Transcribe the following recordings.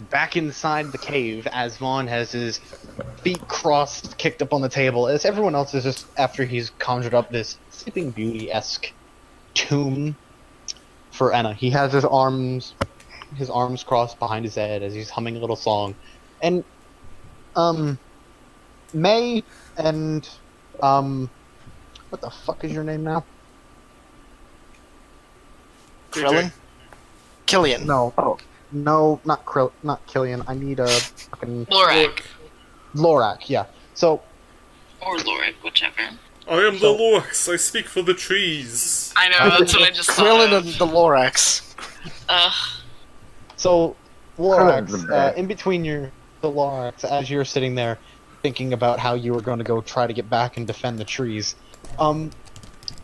back inside the cave as Vaughn has his feet crossed, kicked up on the table, as everyone else is just after he's conjured up this Sleeping Beauty-esque tomb for Anna. He has his arms crossed behind his head as he's humming a little song, and May and what the fuck is your name now? Krillin? Killian. No. Oh. No, not Killian. I need a fucking... Lorak. Lorak, yeah. So... Or Lorak, whichever. I am the Lorax. I speak for the trees. I know, that's what I just thought Krillin of. and the Lorax. So, Lorax, in between the Lorax, as you're sitting there thinking about how you were going to go try to get back and defend the trees,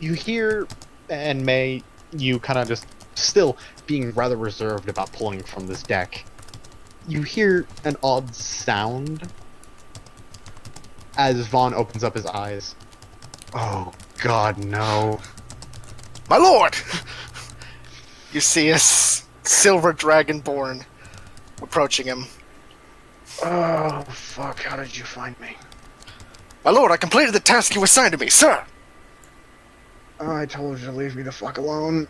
you hear, and May, you kind of just still being rather reserved about pulling from this deck, you hear an odd sound as Vaughn opens up his eyes. Oh, God, no. My lord! You see a silver dragonborn approaching him. Oh, fuck, how did you find me? My lord, I completed the task you assigned to me, sir! I told you to leave me the fuck alone.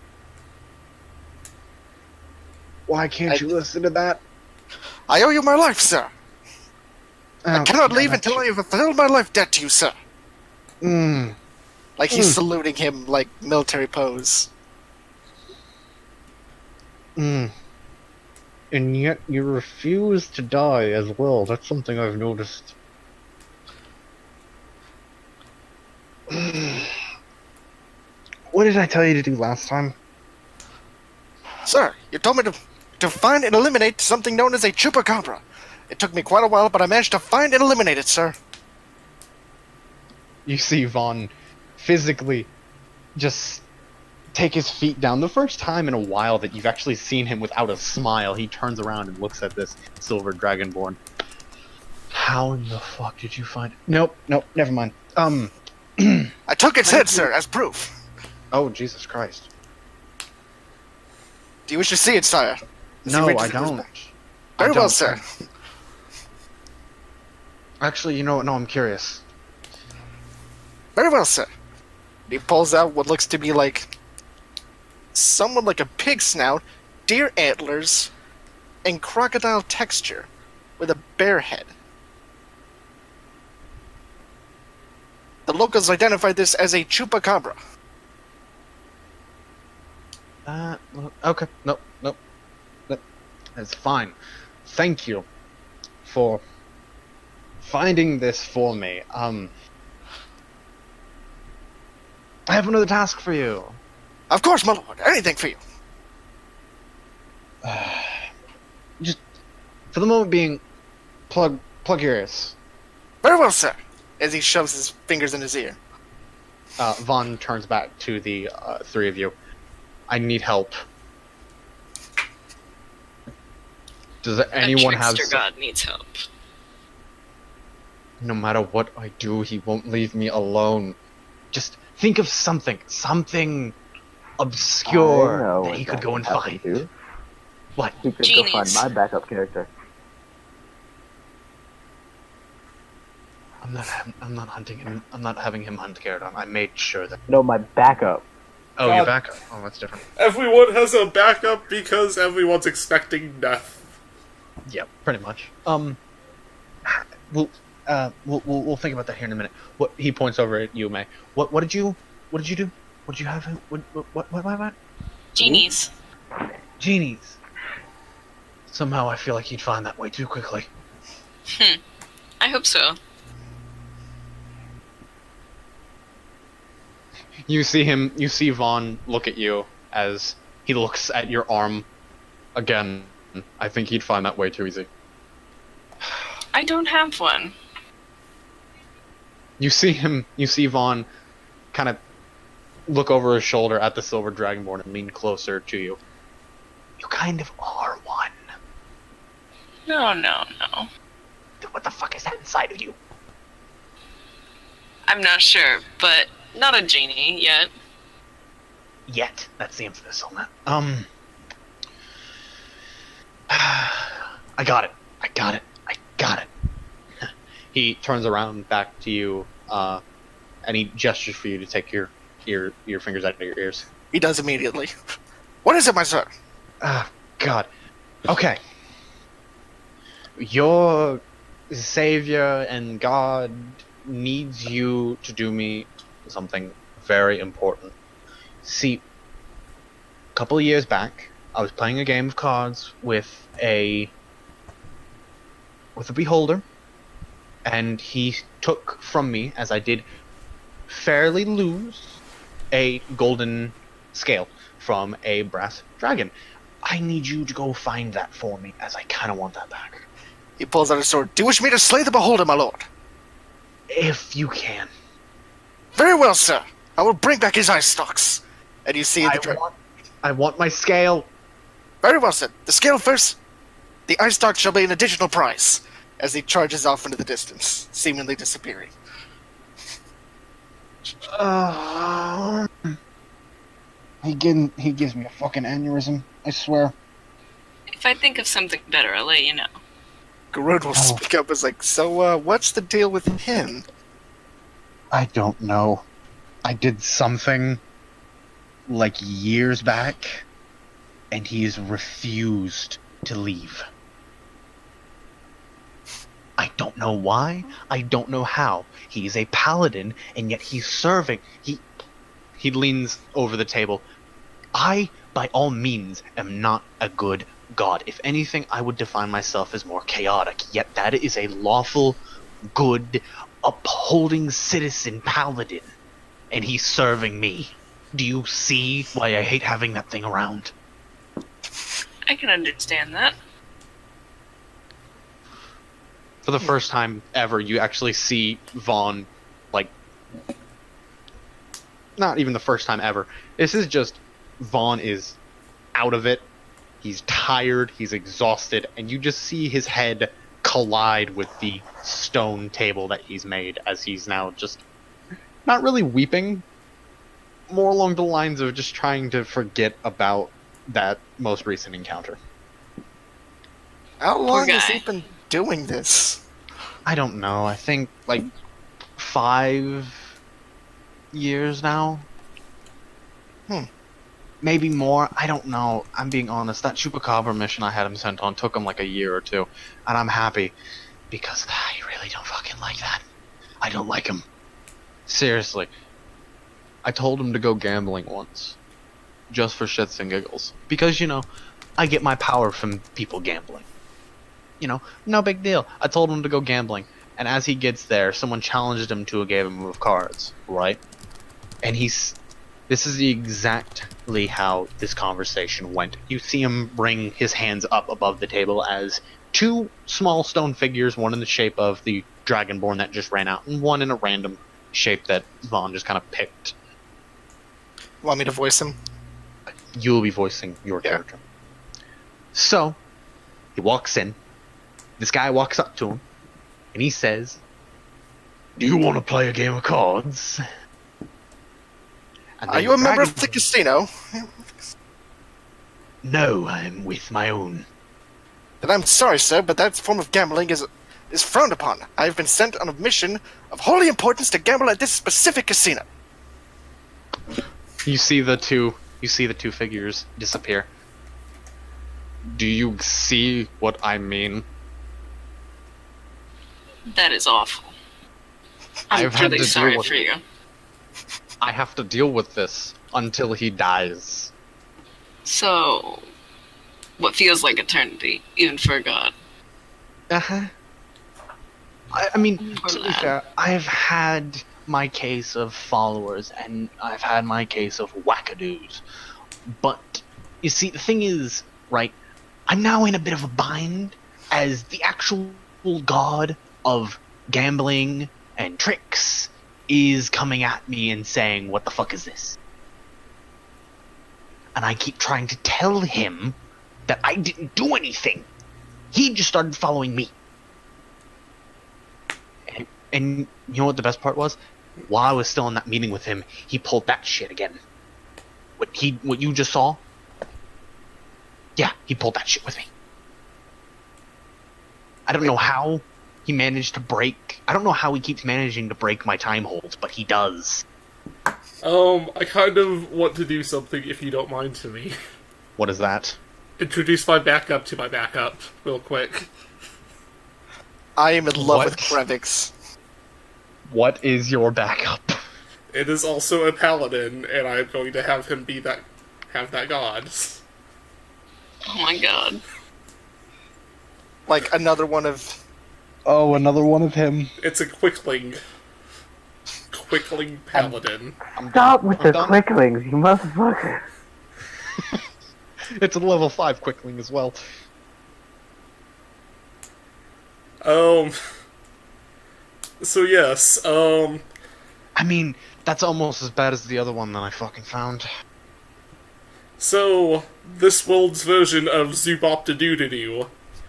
Why can't you listen to that? I owe you my life, sir! I cannot leave until I have fulfilled my life debt to you, sir! Like he's saluting him, like, military pose. And yet you refuse to die as well. That's something I've noticed. What did I tell you to do last time? Sir, you told me to find and eliminate something known as a chupacabra. It took me quite a while, but I managed to find and eliminate it, sir. You see Vaughn physically just take his feet down. The first time in a while that you've actually seen him without a smile, he turns around and looks at this silver dragonborn. How in the fuck did you find it? Nope, never mind. I took its head, sir, as proof. Oh, Jesus Christ. Do you wish to see it, sire? No, I don't. Very well, sir. Actually, you know what? No, I'm curious. Very well, sir. He pulls out what looks to be like somewhat like a pig snout, deer antlers, and crocodile texture with a bear head. The locals identified this as a chupacabra. Okay. Nope. That's fine. Thank you for finding this for me. I have another task for you. Of course, my lord. Anything for you. Just, for the moment being, plug your ears. Very well, sir. As he shoves his fingers in his ear. Vaughn turns back to the three of you. I need help. Does anyone have... Trickster God needs help. No matter what I do, he won't leave me alone. Just think of something obscure that he could go and find. To. What? He could Genies. go find my backup character. I'm not hunting him. I'm not having him hunt Garrodon. I made sure that... No, my backup. Oh, your backup. Oh, that's different. Everyone has a backup because everyone's expecting death. Yep, pretty much. We'll think about that here in a minute. What he points over at you, May. What did you do? What did you have? What? Genies. Genies. Somehow I feel like he'd find that way too quickly. I hope so. You see Vaughn look at you as he looks at your arm again. I think he'd find that way too easy. I don't have one. You see Vaughn kind of look over his shoulder at the silver dragonborn and lean closer to you. You kind of are one. No. What the fuck is that inside of you? I'm not sure, but not a genie yet. Yet. That's the emphasis on that. I got it. I got it. I got it. He turns around back to you, and he gestures for you to take your fingers out of your ears. He does immediately. What is it, my sir? God. Okay. Your savior and God needs you to do me something very important. See, a couple of years back, I was playing a game of cards with a beholder, and he took from me, as I did fairly lose, a golden scale from a brass dragon. I need you to go find that for me, as I kind of want that back. He pulls out his sword. Do you wish me to slay the beholder, my lord? If you can. Very well, sir. I will bring back his eye stalks. And you see I want my scale. Very well, sir. The scale first. The eye stalk shall be an additional prize. As he charges off into the distance, seemingly disappearing. He gives me a fucking aneurysm, I swear. If I think of something better, I'll let you know. Garud will speak up as like, so, what's the deal with him? I don't know. I did something like years back, and he's refused to leave. I don't know why. I don't know how. He's a paladin, and yet he's serving. He leans over the table. I, by all means, am not a good god. If anything, I would define myself as more chaotic. Yet that is a lawful, good, upholding citizen paladin. And he's serving me. Do you see why I hate having that thing around? I can understand that. For the first time ever, you actually see Vaughn, like, not even the first time ever. This is just, Vaughn is out of it. He's tired, he's exhausted, and you just see his head collide with the stone table that he's made as he's now just not really weeping, more along the lines of just trying to forget about that most recent encounter. How long has guy. he been doing this? I don't know. I think like 5 years now. Maybe more. I don't know. I'm being honest. That Chupacabra mission I had him sent on took him like a year or two, and I'm happy because I really don't fucking like that. I don't like him. Seriously. I told him to go gambling once, just for shits and giggles, because you know, I get my power from people gambling. You know, no big deal. I told him to go gambling, and as he gets there, someone challenged him to a game of cards, right? And this is exactly how this conversation went. You see him bring his hands up above the table as 2 small stone figures, one in the shape of the Dragonborn that just ran out, and one in a random shape that Vaughn just kind of picked. Want me to voice him? You'll be voicing your character. So, he walks in. This guy walks up to him, and he says, "Do you want to play a game of cards?" And Are you a member of the casino? No, I'm with my own. Then I'm sorry, sir, but that form of gambling is frowned upon. I've been sent on a mission of holy importance to gamble at this specific casino. You see the two figures disappear. Do you see what I mean? That is awful. I'm I've had really to sorry deal with for you. I have to deal with this until he dies. So, what feels like eternity, even for a god? Uh-huh. I mean, Poor to be lad. fair, I've had my case of followers, and I've had my case of wackadoos. But, you see, the thing is, right, I'm now in a bit of a bind, as the actual god of gambling and tricks is coming at me and saying, "What the fuck is this?" And I keep trying to tell him that I didn't do anything. He just started following me. And you know what the best part was? While I was still in that meeting with him, he pulled that shit again. What you just saw? Yeah, he pulled that shit with me. I don't know how he managed to break. I don't know how he keeps managing to break my time holds, but he does. I kind of want to do something, if you don't mind, to me. What is that? Introduce my backup to my backup, real quick. I am in love What? with Krevix. What is your backup? It is also a paladin, and I'm going to have him have that god. Oh my god. Like another one of. Oh, another one of him. It's a quickling. Quickling paladin. Stop with I'm the done. quicklings, you motherfucker. It's a level 5 quickling as well. So yes, I mean, that's almost as bad as the other one that I fucking found. so this world's version of Zooboptadoo,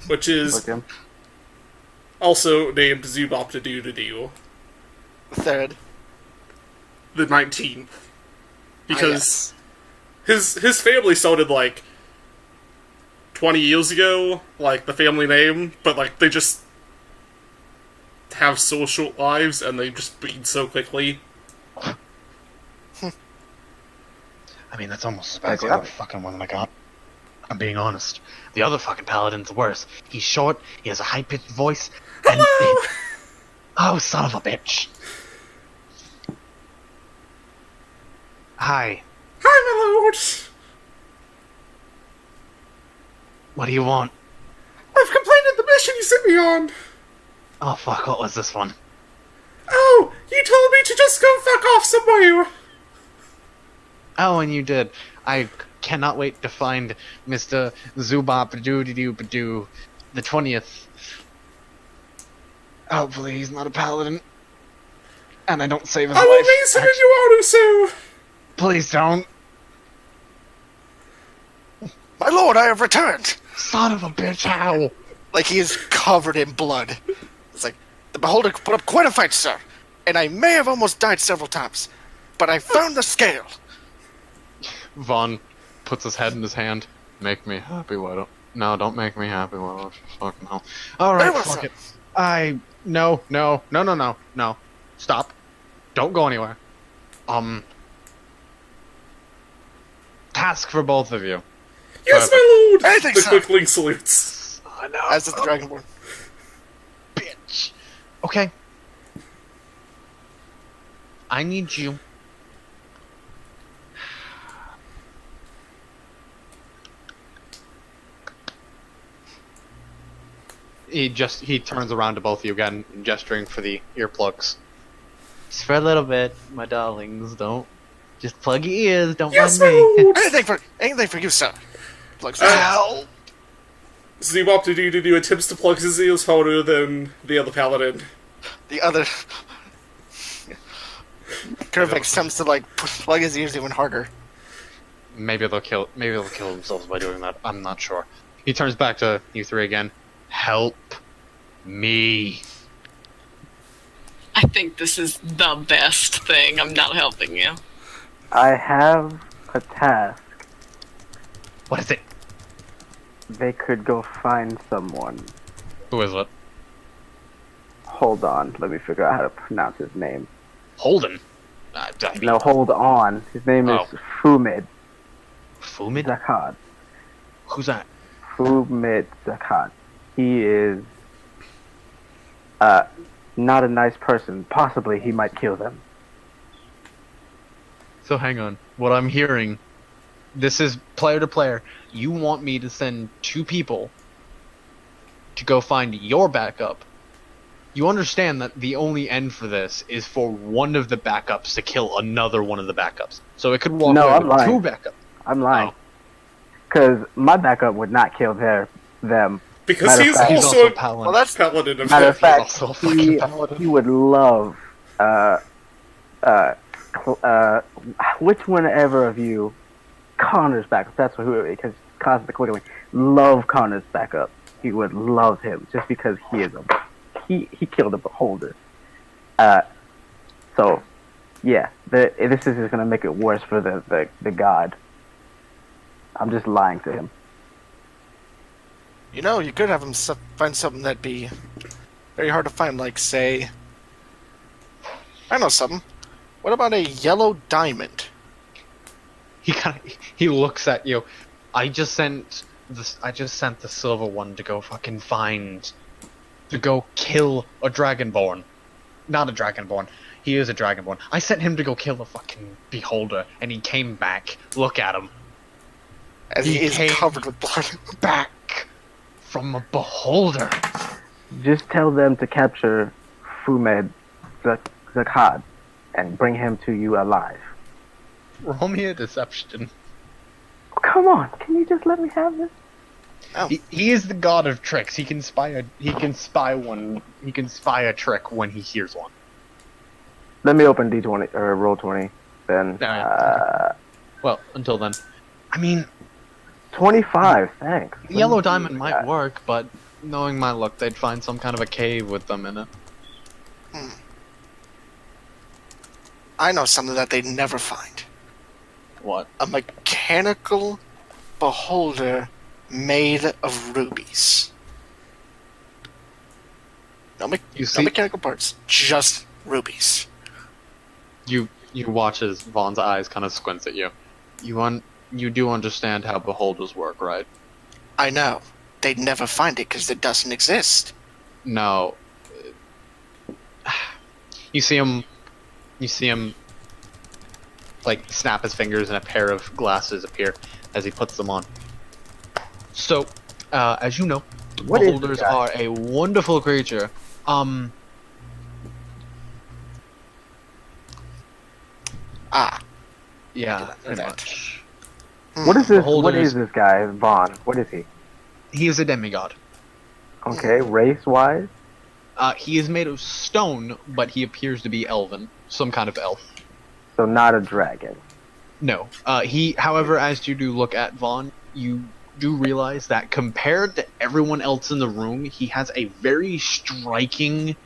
which is Look him. also named Zooboptadoo, Third. the 19th. Because yes. his family started like 20 years ago, like the family name, but like they just have so short lives and they just breed so quickly. I mean, that's almost as bad as the Okay. other fucking one that I got. I'm being honest. The other fucking paladin's worse. He's short, he has a high-pitched voice, and... Oh, son of a bitch. Hi. Hi, my lord! What do you want? I've completed the mission you sent me on! Oh, fuck, what was this one? Oh, you told me to just go fuck off somewhere! Oh, and you did. I cannot wait to find Mr. Zoobop-a-doo-dee-doo-ba-doo, the 20th. Hopefully he's not a paladin. And I don't save his I life. will raise him in your honor, so! Please don't. My lord, I have returned! Son of a bitch, how? Like he is covered in blood. It's like, the beholder put up quite a fight, sir. And I may have almost died several times. But I found the scale. Vaughn puts his head in his hand. Make me happy, why don't... No, don't make me happy, why don't you fucking hell. Alright, Very well, fuck sir. it. No. Stop. Don't go anywhere. Task for both of you. Yes, Perfect. my lord! Anything, The sir. quickling salutes. I know. As is the Dragonborn. Bitch. Okay. I need you. He turns around to both of you again, gesturing for the earplugs. Just for a little bit, my darlings. Don't just plug your ears. Don't Yes, mind my me. lord! Anything for you, sir. Like, Ow! Zooboptadoo attempts to plug his ears harder than the other paladin. the other. Krevix attempts to like plug his ears even harder. Maybe they'll kill themselves by doing that. I'm not sure. He turns back to you three again. Help me. I think this is the best thing. I'm not helping you. I have a task. What is it? They could go find someone. Who is it? Hold on, let me figure out how to pronounce his name. Holden. I mean, No, hold on. His name is Fumid Fumid? Zakat. Who's that? Fumid Zakat. He is not a nice person. Possibly he might kill them. So hang on. What I'm hearing, this is player to player. You want me to send two people to go find your backup. You understand that the only end for this is for one of the backups to kill another one of the backups. So it could walk No, away I'm with lying. two backups. I'm lying. Oh. Because my backup would not kill them. Because Matter of he's fact- He's also also a a paladin. Well, that's paladin of Matter of fact, also a fucking paladin. he would love which one ever of you Connor's backup. That's who it is, because Connor's the quickly love Connor's backup. He would love him just because he is he killed a beholder. So yeah, this is just gonna make it worse for the god. I'm just lying to him. You know, you could have him find something that'd be very hard to find, like, say... I know something. What about a yellow diamond? He looks at you. I just sent the silver one to go fucking find, to go kill a dragonborn. Not a dragonborn. He is a dragonborn. I sent him to go kill a fucking beholder, and he came back. Look at him. As he is came covered with blood. back from a beholder. Just tell them to capture Fumed Zakhad and bring him to you alive. Roll me a deception. Come on, can you just let me have this? Oh. He is the god of tricks. He can spy a trick when he hears one. Let me open D20 or roll 20. Then Well, until then, I mean, 25. Thanks. yellow diamond might work, but knowing my luck, they'd find some kind of a cave with them in it. I know something that they'd never find. What? A mechanical beholder made of rubies. No, You no see, mechanical parts, just rubies. you watch as Vaughn's eyes kind of squints at you. You do understand how beholders work, right? I know. They'd never find it because it doesn't exist. No. You see him, like, snap his fingers and a pair of glasses appear as he puts them on. So, as you know, What is beholders this guy? are a wonderful creature. Ah, Yeah, pretty that. much. What is this? What Beholders- is this guy, Vaughn? What is he? He is a demigod. Okay, race-wise? He is made of stone, but he appears to be elven. Some kind of elf. So not a dragon. No. However, as you do look at Vaughn, you do realize that compared to everyone else in the room, he has a very striking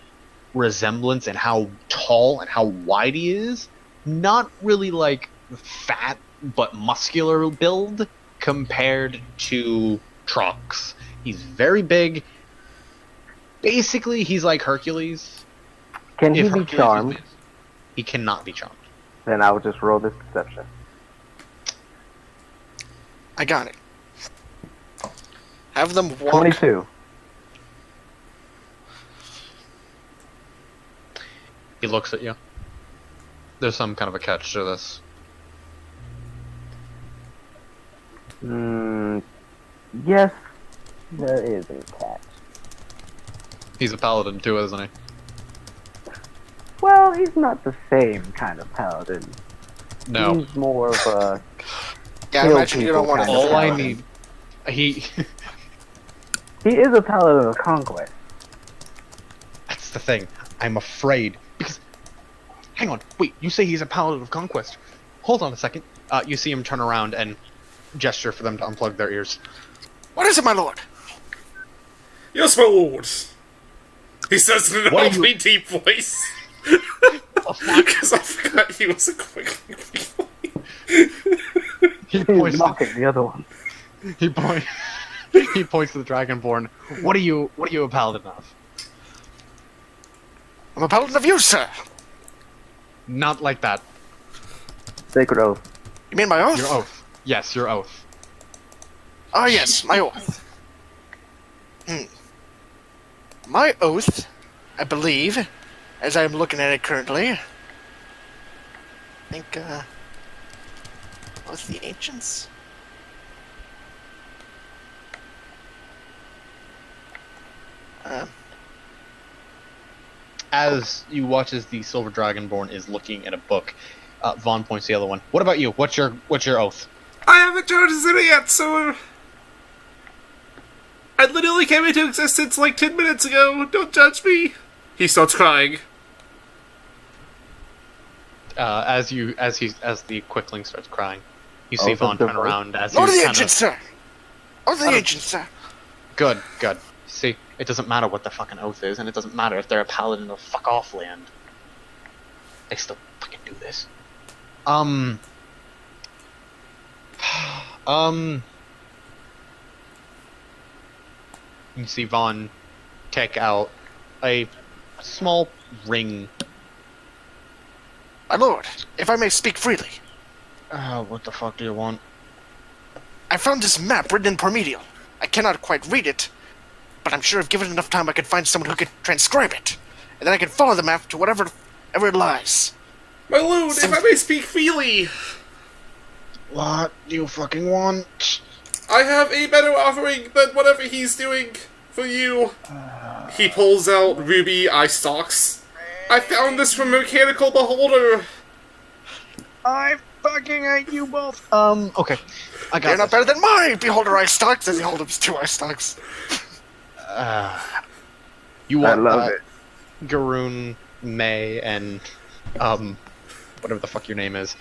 resemblance in how tall and how wide he is. Not really like fat, but muscular build compared to Trox. He's very big. Basically, he's like Hercules. Can he If be Hercules charmed? was- He cannot be charmed. Then I will just roll this deception. I got it. Have them walk. 22. He looks at you. There's some kind of a catch to this. Yes, there is a catch. He's a paladin too, isn't he? Well, he's not the same kind of paladin. No. He's more of a... Yeah, I kill imagine you don't people want to. kind of All I paladin. need... He... He is a paladin of conquest. That's the thing. I'm afraid. Because... Hang on. Wait, you say he's a paladin of conquest. Hold on a second. You see him turn around and gesture for them to unplug their ears. What is it, my lord? Yes, my lord. He says in an What are you- awfully deep voice. Because I forgot he was a quickling people. He He's points to, mocking the other one. he point, he points to the Dragonborn. What are you a paladin of? I'm a paladin of you, sir. Not like that. Sacred oath. You mean my oath? Your oath. Yes, your oath. Ah, yes, my oath. My oath, I believe, as I'm looking at it currently, I think, Oath of the Ancients? As you watch as the Silver Dragonborn is looking at a book, Vaughn points to the other one. What about you? What's your oath? I haven't chosen it yet, so... I literally came into existence like 10 minutes ago. Don't judge me. He starts crying. As the Quickling starts crying, you see Oath Vaughn of the turn voice? around as Lord of he's the kind Ancients, sir! Oath of the Ancients, sir! Good. See, it doesn't matter what the fucking oath is, and it doesn't matter if they're a paladin of fuck off land. They still fucking do this. You see Vaughn take out a small ring. My lord, if I may speak freely, What the fuck do you want? I found this map written in Parmedial. I cannot quite read it, but I'm sure if given enough time I could find someone who could transcribe it. And then I can follow the map to whatever it lies. My lord, if I may speak freely, What do you fucking want? I have a better offering than whatever he's doing for you. He pulls out ruby eye stalks. I found this from Mechanical Beholder. I fucking hate you both. Okay. I got They're not this. better than my beholder eye stalks, as he holds up his 2 eye stalks. You I want love it. Garoon, May, and whatever the fuck your name is.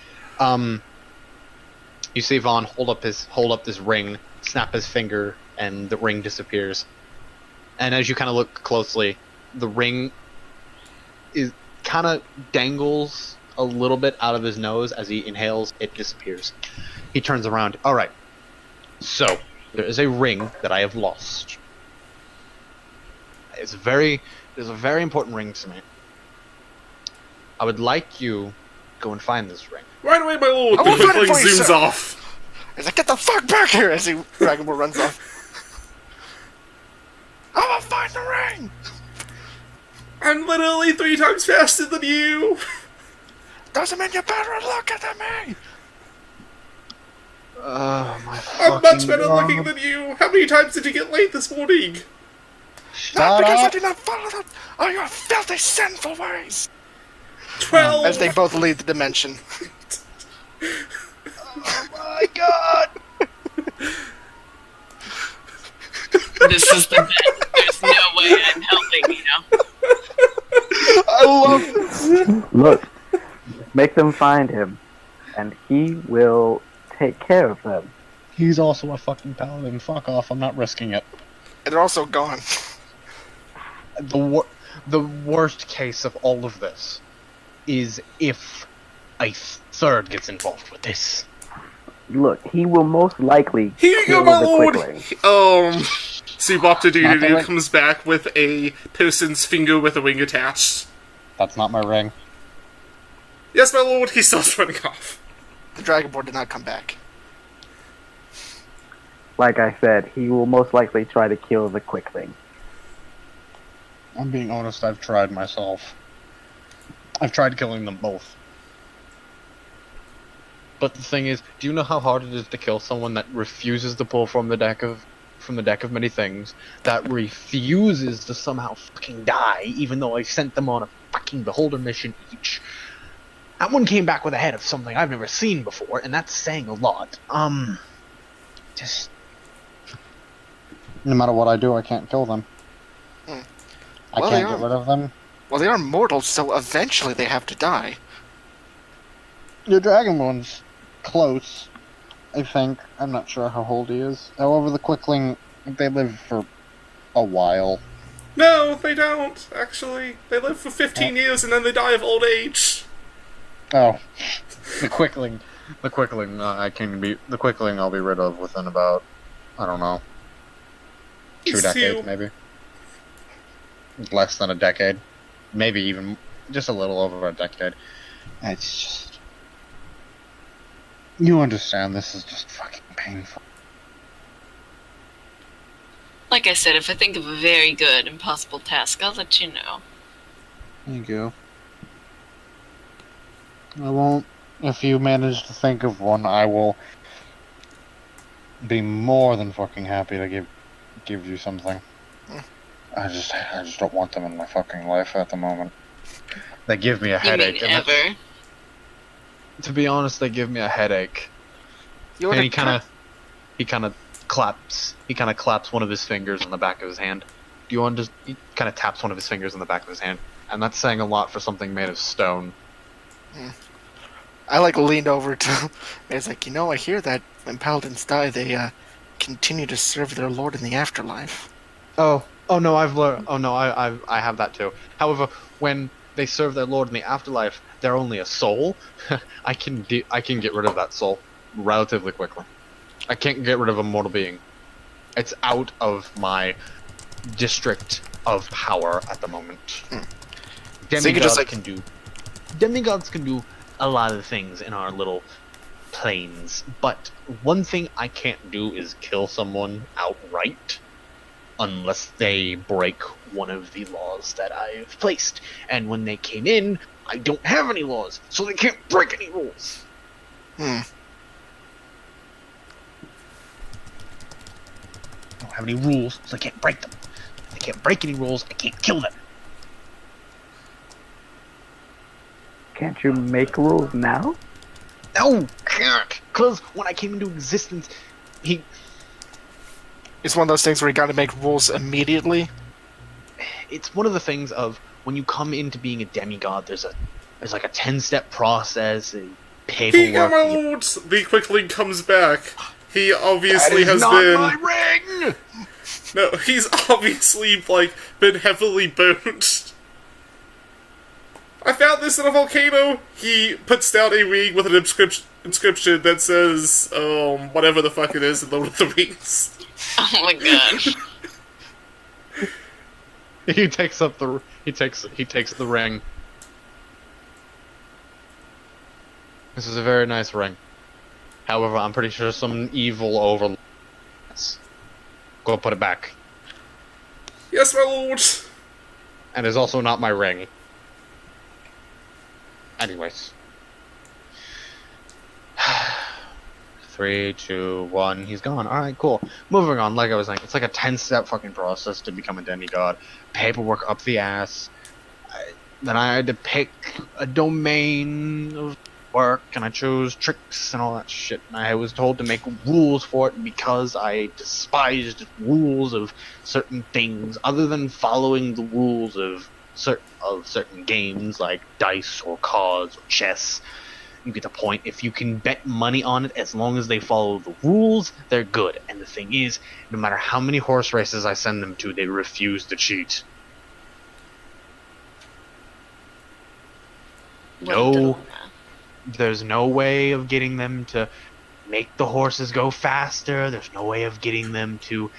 You see Vaughn hold up this ring, snap his finger, and the ring disappears. And as you kind of look closely, the ring is kind of dangles a little bit out of his nose. As he inhales, it disappears. He turns around. All right. So there is a ring that I have lost. It's a very important ring to me. I would like you to go and find this ring. Right away, my lord. I The will find it quickling for you, zooms sir. off. He's like, get the fuck back here, as Dragon Ball runs off. I will find the ring! I'm literally 3 times faster than you. Doesn't mean you better look at me! My I'm much better looking than you. How many times did you get late this morning? Not because I did not follow them all your filthy, sinful ways! 12. As they both leave the dimension. my god! This is the best. There's no way I'm helping, you know? I love this. Look, make them find him, and he will take care of them. He's also a fucking paladin. Fuck off. I'm not risking it. And they're also gone. The worst case of all of this is if a third gets involved with this. Look, he will most likely Here you kill go, my the lord. Quickling. Nothing Subopta Doodoo like- comes back with a person's finger with a ring attached. That's not my ring. Yes, my lord. He starts running off. The Dragonborn did not come back. Like I said, he will most likely try to kill the Quickling. I'm being honest, I've tried myself. I've tried killing them both. But the thing is, do you know how hard it is to kill someone that refuses to pull from the deck of many things, that refuses to somehow fucking die, even though I sent them on a fucking beholder mission each? That one came back with a head of something I've never seen before, and that's saying a lot. Just no matter what I do, I can't kill them. I Well, can't they get are. rid of them. Well, they are mortal, so eventually they have to die. The Dragonborn's close, I think. I'm not sure how old he is. However, the Quickling, they live for a while. No, they don't. Actually, they live for 15 years and then they die of old age. Oh, the Quickling, the Quickling I'll be rid of within about, I don't know, 2 It's decades 2. maybe. Less than a decade, maybe even just a little over a decade. It's just, you understand, this is just fucking painful. Like I said, if I think of a very good, impossible task, I'll let you know. Thank you. I won't. If you manage to think of one, I will be more than fucking happy to give you something. I just don't want them in my fucking life at the moment. They give me a You headache. mean and ever? to be honest, they give me a headache. You And wanna he kind of claps one of his fingers on the back of his hand. Do you want to? He kind of taps one of his fingers on the back of his hand, and that's saying a lot for something made of stone. I leaned over to. It's like, I hear that when paladins die, they continue to serve their lord in the afterlife. Oh no, I've learned. Oh no, I have that too. However, when they serve their lord in the afterlife, they're only a soul. I can get rid of that soul relatively quickly. I can't get rid of a mortal being. It's out of my district of power at the moment. So you Demigods can just, like- demigods can do a lot of things in our little planes, but one thing I can't do is kill someone outright unless they break one of the laws that I've placed. And when they came in, I don't have any laws, so they can't break any rules. Hmm. I don't have any rules, so I can't break them. If they can't break any rules, I can't kill them. Can't you make rules now? No, can't. Because when I came into existence, It's one of those things where you gotta make rules immediately. it's one of the things of when you come into being a demigod, there's like a 10-step process, and paperwork. my lord! The quickling comes back. He obviously That is has not been. my ring! No, he's obviously, like, been heavily burnt. I found this in a volcano. He puts down a ring with an inscription that says, whatever the fuck it is in Lord of the Rings. Oh my god. He takes the ring. This is a very nice ring. However, I'm pretty sure some evil over. Go put it back. Yes, my lord. And it's also not my ring. Anyways. 3, 2, 1, he's gone. Alright, cool. Moving on, like I was saying, it's like a 10-step fucking process to become a demigod. Paperwork up the ass. Then I had to pick a domain of work, and I chose tricks and all that shit. And I was told to make rules for it because I despised rules of certain things, other than following the rules of certain games like dice or cards or chess. You get the point. If you can bet money on it, as long as they follow the rules, they're good. And the thing is, no matter how many horse races I send them to, they refuse to cheat. No, there's no way of getting them to make the horses go faster. There's no way of getting them to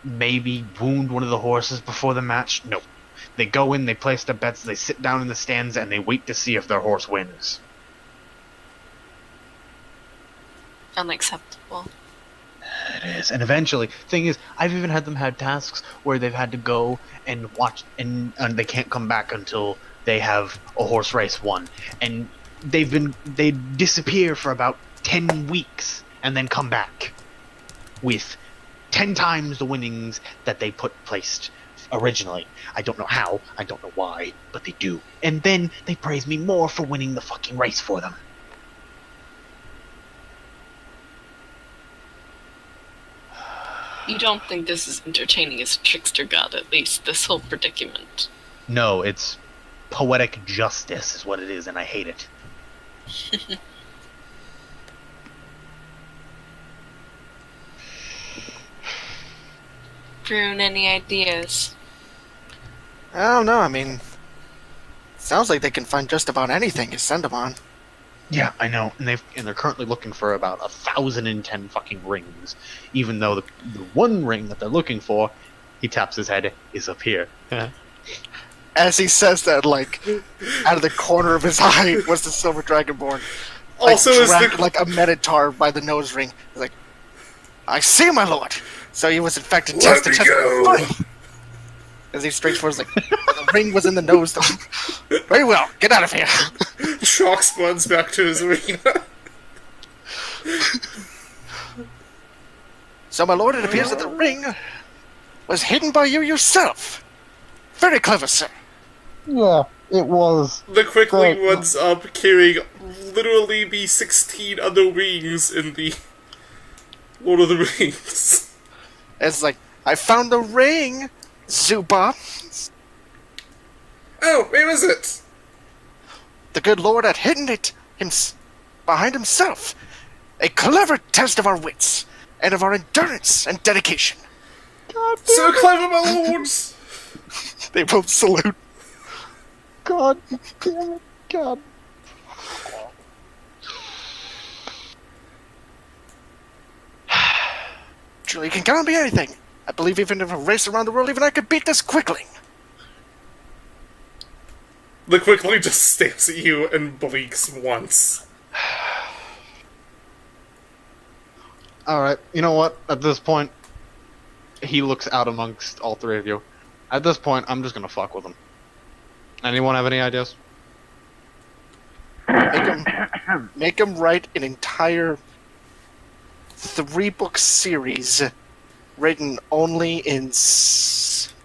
maybe wound one of the horses before the match. No. They go in, they place their bets, they sit down in the stands, and they wait to see if their horse wins. Unacceptable. It is. And eventually, thing is, I've even had them have tasks where they've had to go and watch, and they can't come back until they have a horse race won. And they disappear for about 10 weeks and then come back with 10 times the winnings that they placed originally. I don't know how, I don't know why, but they do. And then they praise me more for winning the fucking race for them. You don't think this is entertaining as a trickster god, at least, this whole predicament? No, it's poetic justice is what it is, and I hate it. Brune, any ideas? I don't know, I mean... Sounds like they can find just about anything you send them on. Yeah, I know, and they're currently looking for about 1,010 fucking rings, even though the one ring that they're looking for, he taps his head, is up here. As he says that, like, out of the corner of his eye was the Silver Dragonborn. Like, Also, is dragged the like a Minotaur by the nose ring. He's like, I see, my lord! So he was in fact a test to test my as he straight forward, like, the ring was in the nose. Very well, get out of here. Chalk spawns back to his arena. So, my lord, it appears that the ring was hidden by you yourself. Very clever, sir. Yeah, it was. The quickling runs up, carrying literally the 16 other rings in the Lord of the Rings. It's like, I found the ring, Zuba. Oh, where is it? The good lord had hidden it behind himself. A clever test of our wits, and of our endurance and dedication. So clever, my lords! They both salute. God damn it, God. Truly, you can count on me anything. I believe even if a race around the world, even I could beat this Quickling. The Quickling just stares at you and blinks once. Alright, you know what? At this point, he looks out amongst all three of you. At this point, I'm just gonna fuck with him. Anyone have any ideas? Make him write an entire 3-book series written only in...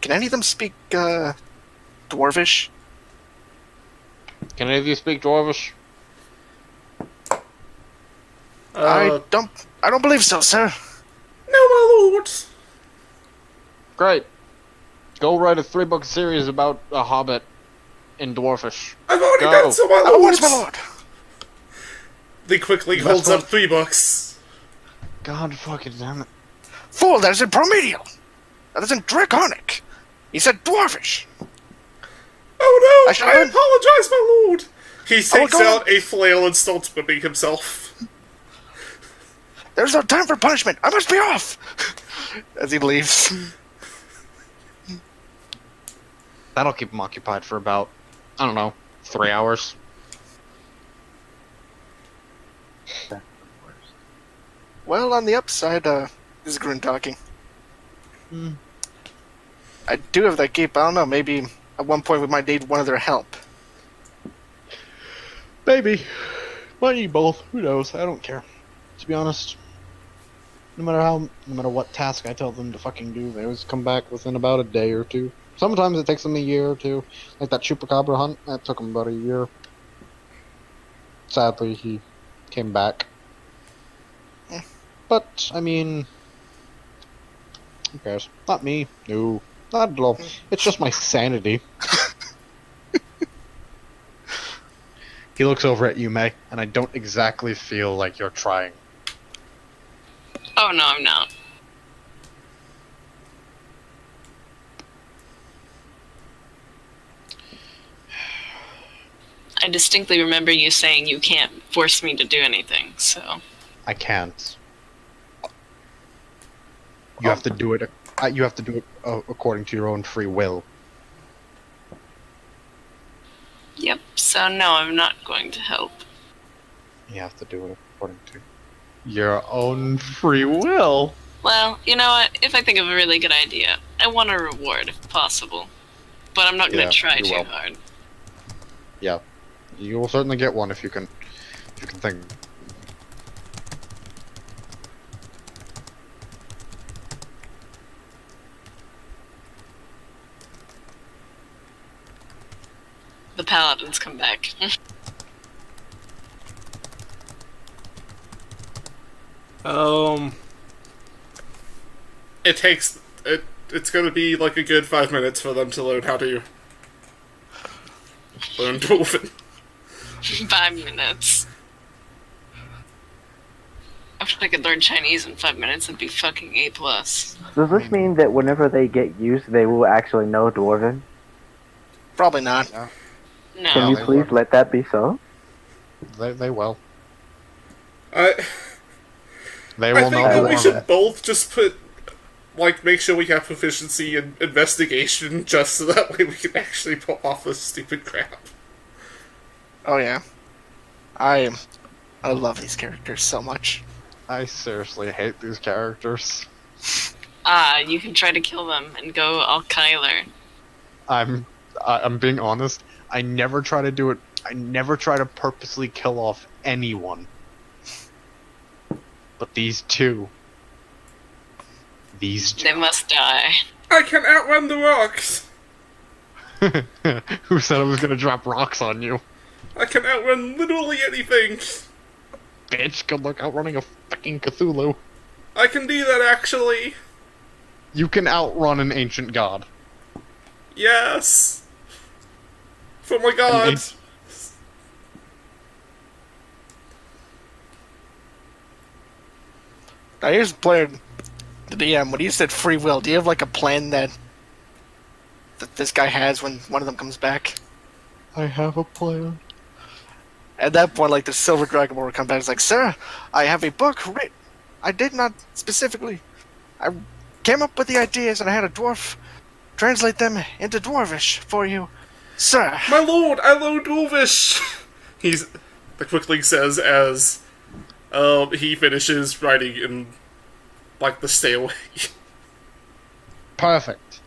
Can any of them speak Dwarvish? Can any of you speak Dwarvish? I don't believe so, sir. No, my lord. Great. Go write a 3-book series about a hobbit in Dwarfish. I've already Go. done so, my Oh, lord. what's my lord? The Quickling That's holds up what- 3 books. God fucking damn it. Fool, that is in Promedial. That is in Draconic. He said Dwarvish. Oh no, I shall I learn- apologize, my lord. He will takes go out a flail and starts whipping himself. There's no time for punishment. I must be off. As he leaves. That'll keep him occupied for about, I don't know, 3 hours. That's the worst. Well, on the upside, this is Grun talking. Hmm. I do have that cape. I don't know. Maybe at one point we might need one of their help. Maybe. Might need both. Who knows? I don't care. To be honest. No matter what task I tell them to fucking do, they always come back within about a day or two. Sometimes it takes them a year or two. Like that chupacabra hunt, that took him about a year. Sadly, he came back. But, I mean... Who cares? Not me. No. Not at all. It's just my sanity. He looks over at you, May, and I don't exactly feel like you're trying. Oh no, I'm not. I distinctly remember you saying you can't force me to do anything, so... I can't. You have to do it. You have to do it according to your own free will. Yep, so no, I'm not going to help. You have to do it according to your own free will. Well, you know what? If I think of a really good idea, I want a reward if possible. But I'm not going Yeah, to try you too will. hard. Yeah, you will certainly get one if you can. Think. The paladins come back. It takes it's gonna be like a good 5 minutes for them to learn how to learn Dwarven. 5 minutes. If I could learn Chinese in 5 minutes, it'd be fucking A+. Does this mean that whenever they get used, they will actually know Dwarven? Probably not. No. Can you they please will. let that be so? They will. I They I will think know that we Dwarven. should both just make sure we have proficiency in investigation, just so that way we can actually pull off this stupid crap. Oh yeah. I love these characters so much. I seriously hate these characters. You can try to kill them and go all Kyler. I'm being honest. I never try to do it. I never try to purposely kill off anyone. But these two. They must die. I can outrun the rocks! Who said I was gonna drop rocks on you? I can outrun literally anything! Bitch, good luck outrunning a fucking Cthulhu. I can do that, actually! You can outrun an ancient god. Yes! For my god! An Now here's Blair, the DM. When you said free will, do you have like a plan that this guy has when one of them comes back? I have a plan. At that point, like the Silver Dragon will come back. It's like, sir, I have a book. I did not specifically. I came up with the ideas, and I had a dwarf translate them into Dwarvish for you, sir. My lord, I learned Dwarvish! The quickling says as he finishes writing in, like, the stairway. Perfect.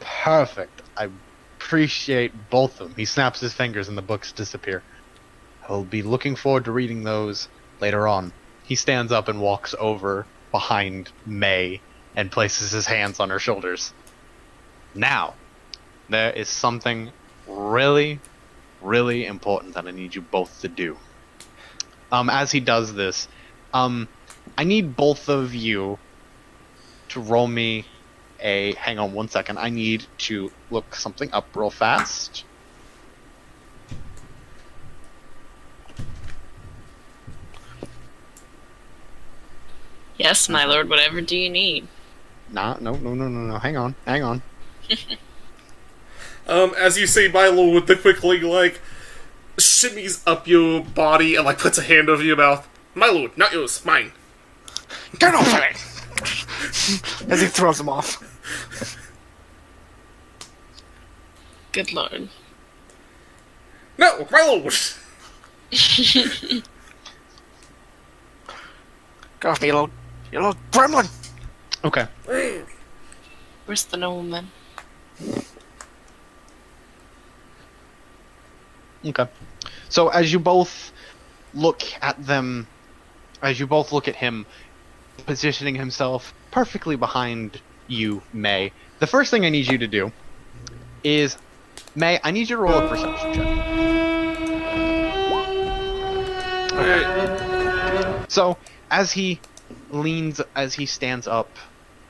Perfect. I appreciate both of them. He snaps his fingers and the books disappear. I'll be looking forward to reading those later on. He stands up and walks over behind May and places his hands on her shoulders. Now, there is something really, really important that I need you both to do. As he does this, I need both of you to roll me hang on one second. I need to look something up real fast. Yes, my lord, whatever do you need? No. Hang on. As you say, my lord, the quickling, like, shimmies up your body and, like, puts a hand over your mouth. My lord, not yours, mine. Get off of it! As he throws him off. Good lord. No, my lord! Get off me, you little gremlin! Okay. Where's the nobleman? Okay. So as you both look at him positioning himself perfectly behind you, May, the first thing I need you to do is, May, I need you to roll a perception check. Okay. So as he stands up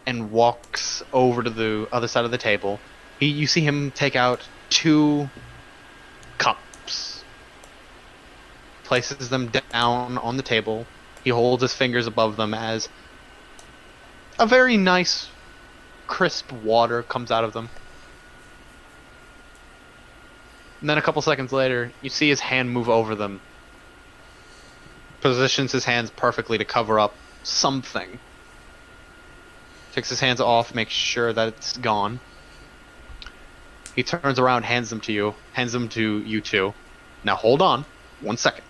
and walks over to the other side of the table, you see him take out 2 cups, places them down on the table. He holds his fingers above them as a very nice, crisp water comes out of them. And then a couple seconds later, you see his hand move over them, positions his hands perfectly to cover up something. Takes his hands off, makes sure that it's gone. He turns around, hands them to you two. Now hold on, 1 second.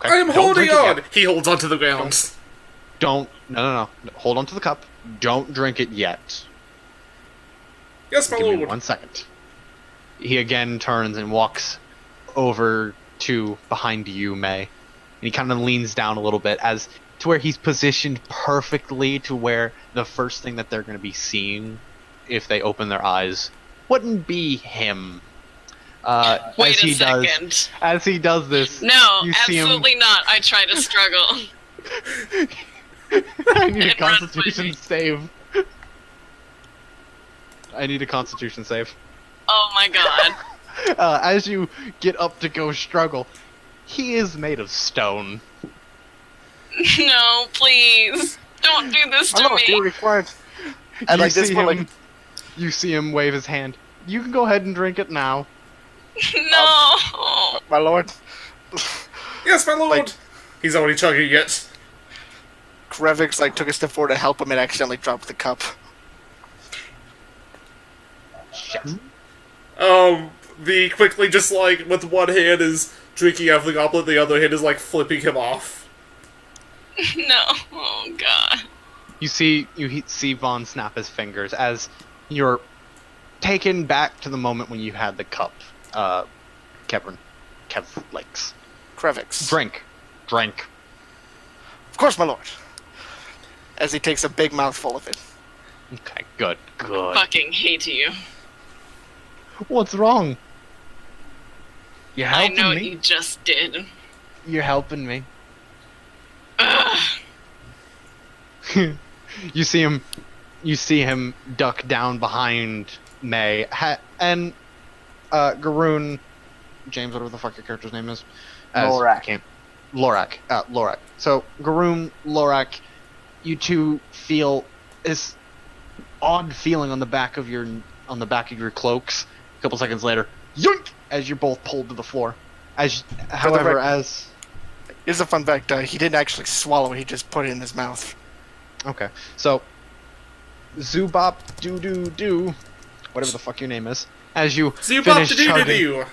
Okay? I am Don't holding drink it on! yet. He holds onto the ground. No. Hold on to the cup. Don't drink it yet. Yes, my Give me lord. 1 second. He again turns and walks over to behind you, May. And he kind of leans down a little bit as to where he's positioned perfectly to where the first thing that they're going to be seeing if they open their eyes wouldn't be him. Wait a second. As he does this, No, you see him. absolutely not. I try to struggle. I need a And run Constitution quickly. save. I need a Constitution save. Oh my god. As you get up to go struggle, he is made of stone. No, please. Don't do this I to know, you're me. required. And like this, we're like, You see him wave his hand. You can go ahead and drink it now. No. my lord, Yes, my lord! Like- He's already chugging it. Krevix like took a step forward to help him and accidentally dropped the cup. Shit. The quickly just like with one hand is drinking out of the goblet, the other hand is like flipping him off. No. Oh god. You see Vaughn snap his fingers as you're taken back to the moment when you had the cup. Kev Lakes. Krevix. Drink. Of course, my lord. As he takes a big mouthful of it. Okay, good. Fucking hate you. What's wrong? You're I helping know what me. you just did. You're helping me. Ugh. You see him duck down behind May and Garoon, James, whatever the fuck your character's name is. Lorak. Lorak. So Garoon, Lorak, you two feel this odd feeling on the back of your cloaks. A couple seconds later, yoink! As you're both pulled to the floor. As Here's a fun fact, he didn't actually swallow it, he just put it in his mouth. okay, so Zubop Doo Doo Doo, whatever the fuck your name is, as you Zubop finish to do chugging.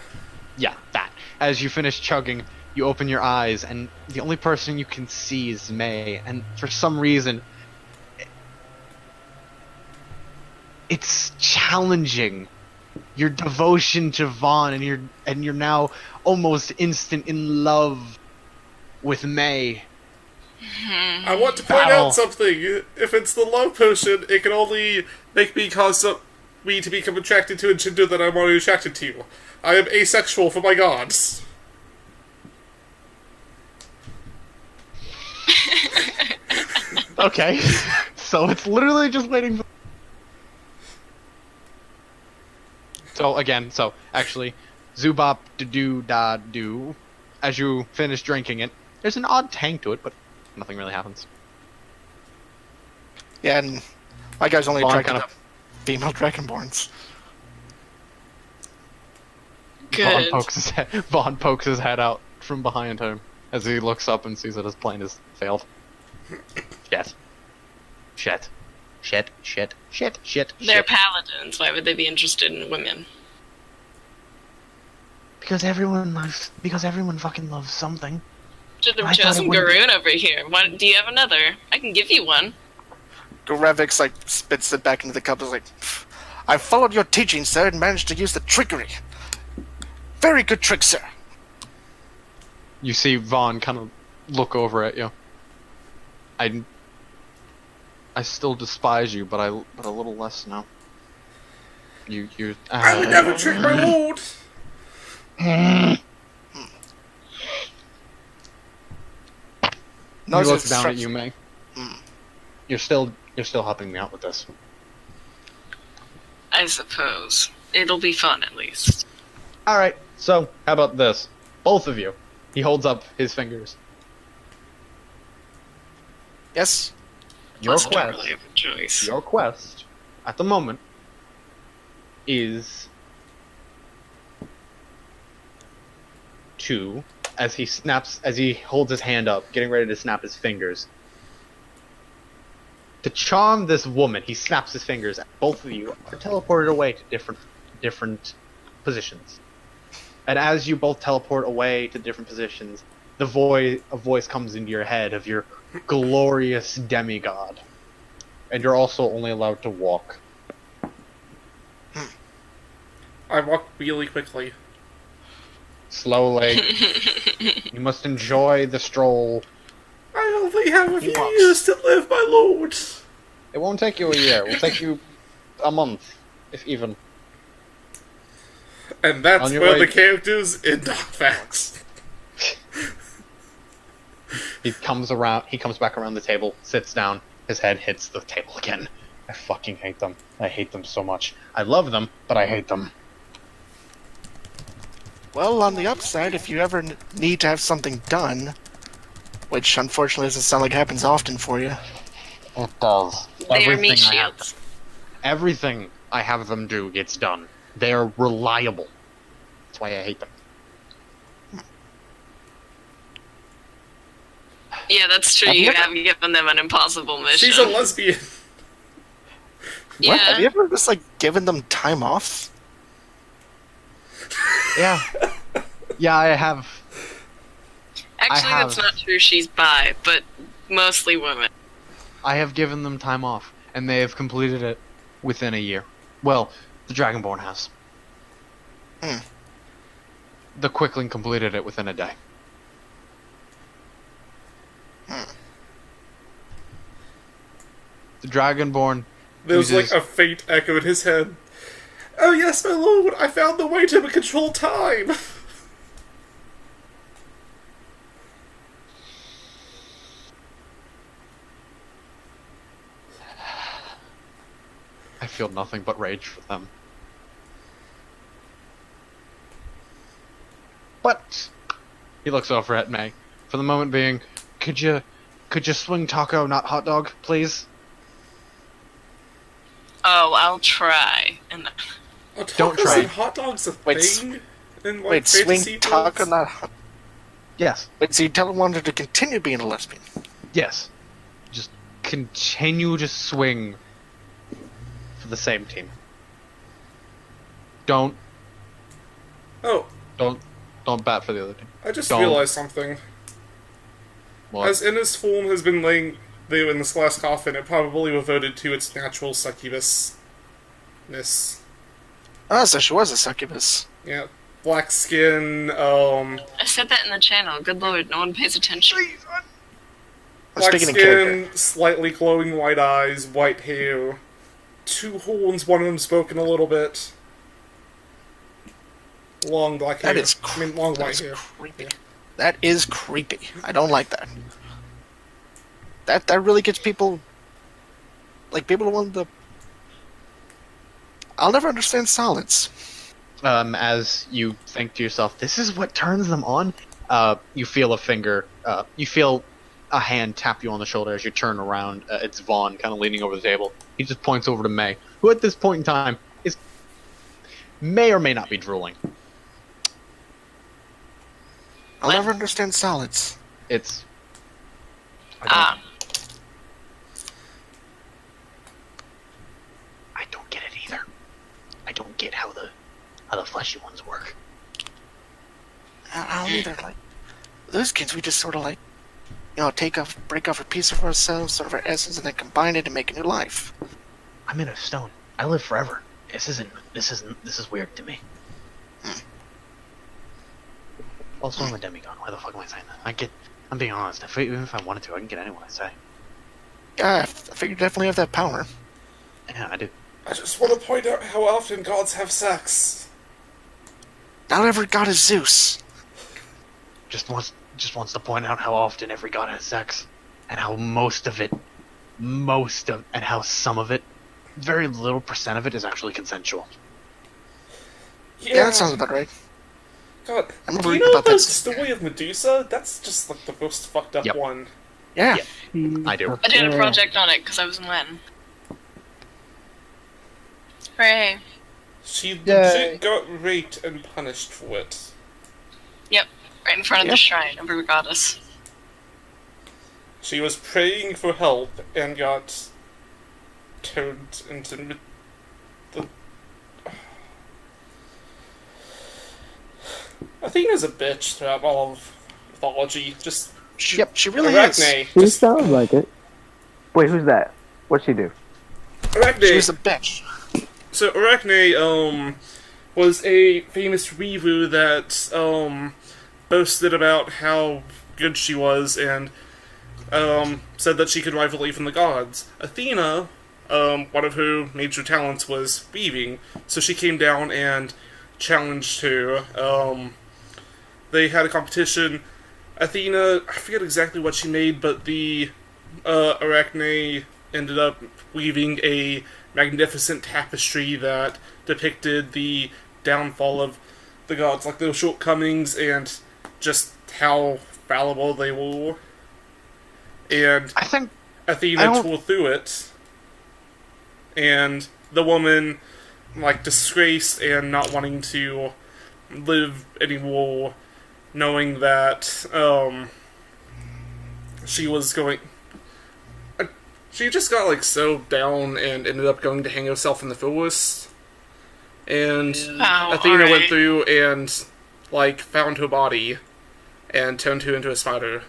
Yeah, that. As you finish chugging, you open your eyes, and the only person you can see is May. And for some reason, it's challenging your devotion to Vaughn, and you're now almost instant in love with May. I want to point Battle. out something. If it's the love potion, it can only make me cause me to become attracted to a gender that I'm already attracted to. I am asexual for my gods. Okay, so it's literally just waiting for... So again, actually, Zubop do da do. As you finish drinking it, there's an odd tang to it, but nothing really happens. Yeah, and my guy's only Vaughn attracted kinda- to female dragonborns. Vaughn Good. pokes his head out from behind him as he looks up and sees that his plane has failed. Shit. They're paladins. Why would they be interested in women? Because everyone fucking loves something. Should have I thought it chosen wouldn't be- Garoon over here. Do you have another? I can give you one. Gorevix, like, spits it back into the cup and is like, "Pff, I followed your teaching, sir, and managed to use the trickery. Very good trick, sir. You see Vaughn kind of look over at you. I still despise you, but a little less now. You. I would never trick my lord. No, He it's looks just down at stretch- you, May. You're still helping me out with this. I suppose. It'll be fun, at least. All right. So how about this? Both of you. He holds up his fingers. Yes? Your Plus, I don't quest. really have a choice. Your quest at the moment is to, as he holds his hand up, getting ready to snap his fingers. To charm this woman, he snaps his fingers, and both of you are teleported away to different positions. And as you both teleport away to different positions, a voice comes into your head of your glorious demigod. And you're also only allowed to walk. I walk really quickly. Slowly. You must enjoy the stroll. I only have a few walks. years to live, my lord. It won't take you a year. It will take you a month, if even. And that's On your where way- the characters in Docfax. He comes back around the table, sits down, his head hits the table again. I fucking hate them. I hate them so much. I love them, but I hate them. Well, on the upside, if you ever need to have something done, which unfortunately doesn't sound like happens often for you, It does. They are meat I have shields. Everything I have them do gets done. They are reliable. That's why I hate them. Yeah, that's true. Have you You ever- have given them an impossible mission. She's a lesbian. Yeah. what? Have you ever just, like, given them time off? Yeah. Yeah, I have. Actually, that's have- not true. She's bi, but mostly women. I have given them time off, and they have completed it within a year. Well, the Dragonborn has. The Quickling completed it within a day. The Dragonborn There's uses- like a faint echo in his head. Oh yes, my lord, I found the way to control time. I feel nothing but rage for them. But he looks over at May. For the moment being, could you swing taco, not hot dog, please? Oh, I'll try. And Are Don't tacos try. and hot dogs a Wait, thing? In, like, Wait, swing fantasy taco, worlds? not... Yes. Wait, so you tell one to continue being a lesbian? Yes. Just continue to swing the same team. Don't Oh, bat for the other team. I just Don't. realized something. What? As Inna's form has been laying there in this last coffin, it probably reverted to its natural succubus-ness. Oh, so she was a succubus. Yeah. Black skin, I said that in the channel. Good lord, no one pays attention. I'm black speaking in character. skin, slightly glowing white eyes, white hair, 2 horns, one of them spoken a little bit. Long black hair. That is long white That's hair. creepy. That is creepy. I don't like that. That really gets people... Like, people want the... I'll never understand solids. As you think to yourself, this is what turns them on, you feel a finger, you feel a hand tap you on the shoulder as you turn around. It's Vaughn, kind of leaning over the table. He just points over to May, who at this point in time may or may not be drooling. I'll never understand solids. It's... Ah, I don't get it either. I don't get how the fleshy ones work. I don't either. Like, those kids, we just sort of like, break off a piece of ourselves, sort of our essence, and then combine it and make a new life. I'm in a stone. I live forever. This is weird to me. Also, I'm a demigod. Why the fuck am I saying that? I'm being honest. Even if I wanted to, I can get anyone I say. Yeah, I figure you definitely have that power. Yeah, I do. I just want to point out how often gods have sex. Not every god is Zeus. Just wants to point out how often every god has sex, and how and how some of it, very little percent of it, is actually consensual. Yeah, that sounds about right. God, I'm do you reading know about the that. story of Medusa? That's just like the most fucked up Yep. one. Yeah. I do. I did a project on it because I was in Latin. Hooray. She Yay. legit got raped and punished for it. Yep, right in front of the shrine of her goddess. She was praying for help and got turned into the... Athena's a bitch throughout all of mythology. Just She really is. Arachne. She Just sounds like it. Wait, who's that? What'd she do? Arachne. She was a bitch. So Arachne, was a famous weaver that, boasted about how good she was and, said that she could rival even the gods. Athena, one of her major talents was weaving, so she came down and challenged her. They had a competition. Athena, I forget exactly what she made, but the, Arachne ended up weaving a magnificent tapestry that depicted the downfall of the gods, like their shortcomings and just how fallible they were. And I think Athena tore through it, and the woman, like, disgraced and not wanting to live anymore, knowing that, she was going... She just got, like, so down and ended up going to hang herself in the forest. And Oh, Athena went alright. through and, like, found her body and turned her into a spider.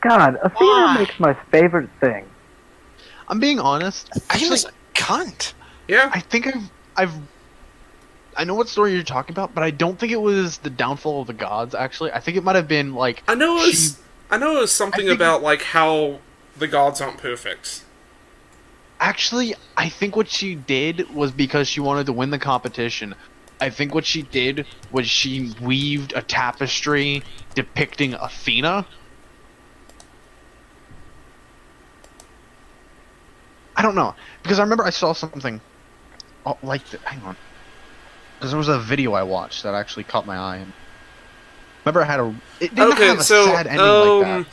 God, Athena Why? makes my favorite thing. I'm being honest. He Actually, was a cunt. Yeah? I think I know what story you're talking about, but I don't think it was the downfall of the gods. Actually, I think it might have been like I know it was something think- about, like, how the gods aren't perfect. Actually, I think what she did was because she wanted to win the competition. I think what she did was she weaved a tapestry depicting Athena. I don't know, because I remember I saw something hang on. Because there was a video I watched that actually caught my eye. And remember, it didn't have a sad ending like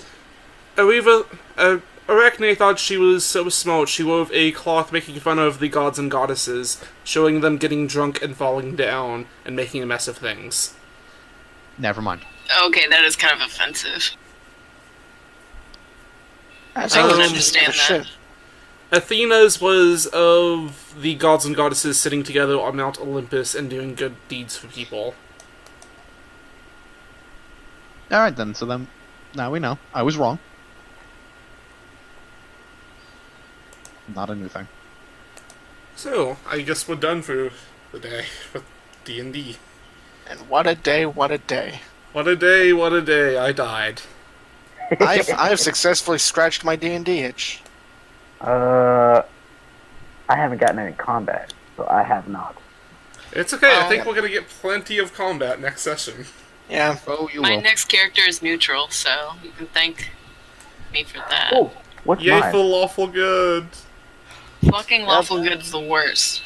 that. Arachne thought she was so smart, she wove a cloth making fun of the gods and goddesses, showing them getting drunk and falling down, and making a mess of things. Never mind. Okay, that is kind of offensive. That's I can how understand that. shit. Athena's was of the gods and goddesses sitting together on Mount Olympus and doing good deeds for people. Alright then, so then, now we know. I was wrong. Not a new thing. So, I guess we're done for the day with D&D. And what a day, what a day. What a day, what a day, I died. I've successfully scratched my D&D itch. I haven't gotten any combat, so I have not. It's okay, I think we're gonna get plenty of combat next session. Yeah. Oh, you My will. next character is neutral, so you can thank me for that. Oh, what's Yay mine? for lawful good! Fucking lawful good's the worst.